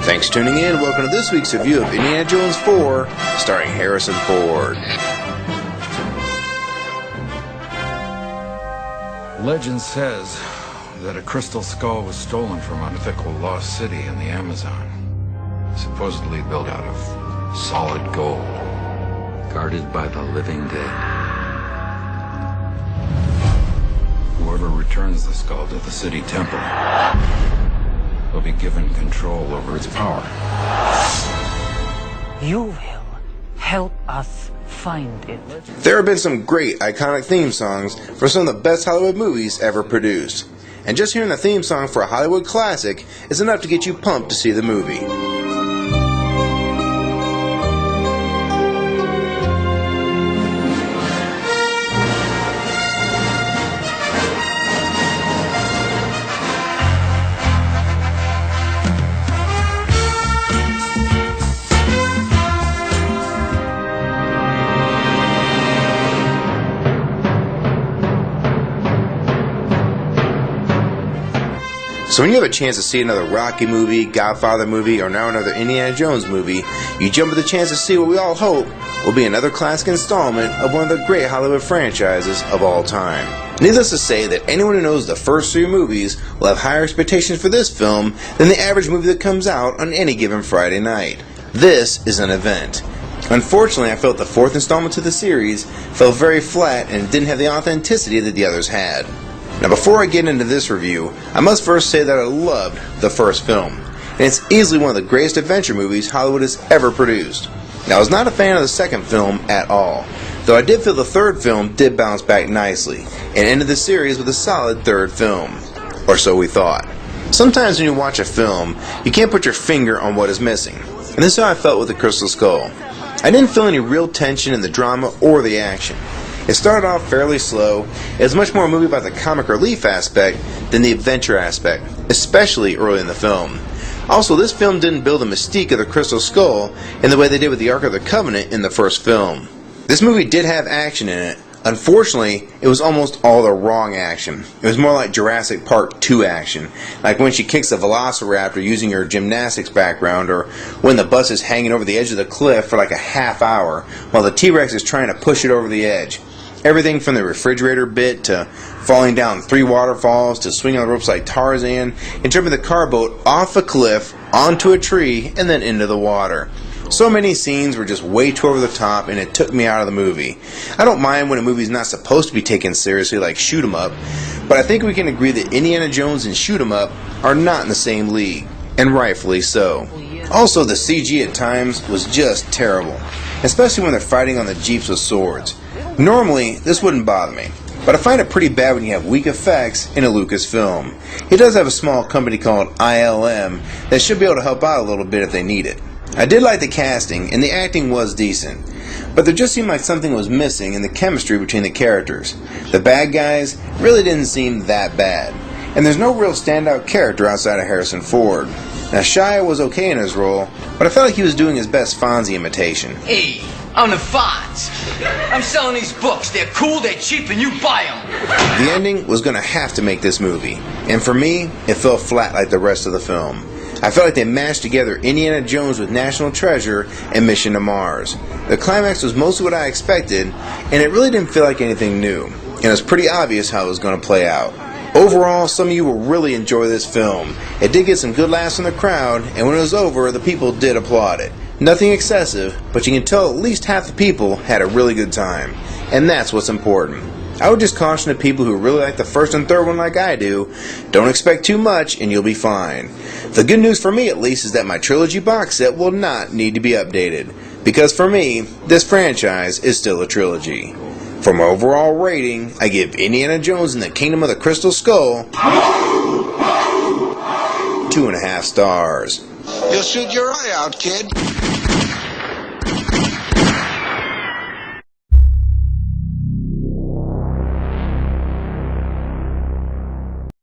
Thanks for tuning in. Welcome to this week's review of Indiana Jones 4, starring Harrison Ford. Legend says that a crystal skull was stolen from a mythical lost city in the Amazon, supposedly built out of solid gold, guarded by the living dead. Whoever returns the skull to the city temple will be given control over its power. You will help us find it. There have been some great iconic theme songs for some of the best Hollywood movies ever produced. And just hearing the theme song for a Hollywood classic is enough to get you pumped to see the movie. So when you have a chance to see another Rocky movie, Godfather movie, or now another Indiana Jones movie, you jump at the chance to see what we all hope will be another classic installment of one of the great Hollywood franchises of all time. Needless to say that anyone who knows the first three movies will have higher expectations for this film than the average movie that comes out on any given Friday night. This is an event. Unfortunately, I felt the fourth installment to the series fell very flat and didn't have the authenticity that the others had. Now before I get into this review, I must first say that I loved the first film, and it's easily one of the greatest adventure movies Hollywood has ever produced. Now I was not a fan of the second film at all, though I did feel the third film did bounce back nicely, and ended the series with a solid third film. Or so we thought. Sometimes when you watch a film, you can't put your finger on what is missing, and this is how I felt with The Crystal Skull. I didn't feel any real tension in the drama or the action. It started off fairly slow. It was much more a movie about the comic relief aspect than the adventure aspect, especially early in the film. Also, this film didn't build the mystique of the Crystal Skull in the way they did with the Ark of the Covenant in the first film. This movie did have action in it. Unfortunately, it was almost all the wrong action. It was more like Jurassic Park 2 action, like when she kicks a velociraptor using her gymnastics background, or when the bus is hanging over the edge of the cliff for like a half hour while the T-Rex is trying to push it over the edge. Everything from the refrigerator bit to falling down 3 waterfalls to swinging on the ropes like Tarzan and jumping the car boat off a cliff onto a tree and then into the water. So many scenes were just way too over the top and it took me out of the movie. I don't mind when a movie's not supposed to be taken seriously like Shoot 'em Up, but I think we can agree that Indiana Jones and Shoot 'em Up are not in the same league, and rightfully so. Also, the CG at times was just terrible, especially when they're fighting on the jeeps with swords. Normally, this wouldn't bother me, but I find it pretty bad when you have weak effects in a Lucasfilm. It does have a small company called ILM that should be able to help out a little bit if they need it. I did like the casting, and the acting was decent, but there just seemed like something was missing in the chemistry between the characters. The bad guys really didn't seem that bad, and there's no real standout character outside of Harrison Ford. Now, Shia was okay in his role, but I felt like he was doing his best Fonzie imitation. Hey, I'm the Fonz. I'm selling these books. They're cool, they're cheap, and you buy them. The ending was going to have to make this movie, and for me, it fell flat like the rest of the film. I felt like they mashed together Indiana Jones with National Treasure and Mission to Mars. The climax was mostly what I expected, and it really didn't feel like anything new, and it was pretty obvious how it was going to play out. Overall, some of you will really enjoy this film. It did get some good laughs from the crowd, and when it was over, the people did applaud it. Nothing excessive, but you can tell at least half the people had a really good time, and that's what's important. I would just caution the people who really like the first and third one like I do, don't expect too much and you'll be fine. The good news for me at least is that my trilogy box set will not need to be updated, because for me, this franchise is still a trilogy. For my overall rating, I give Indiana Jones and the Kingdom of the Crystal Skull 2.5 stars. You'll shoot your eye out, kid.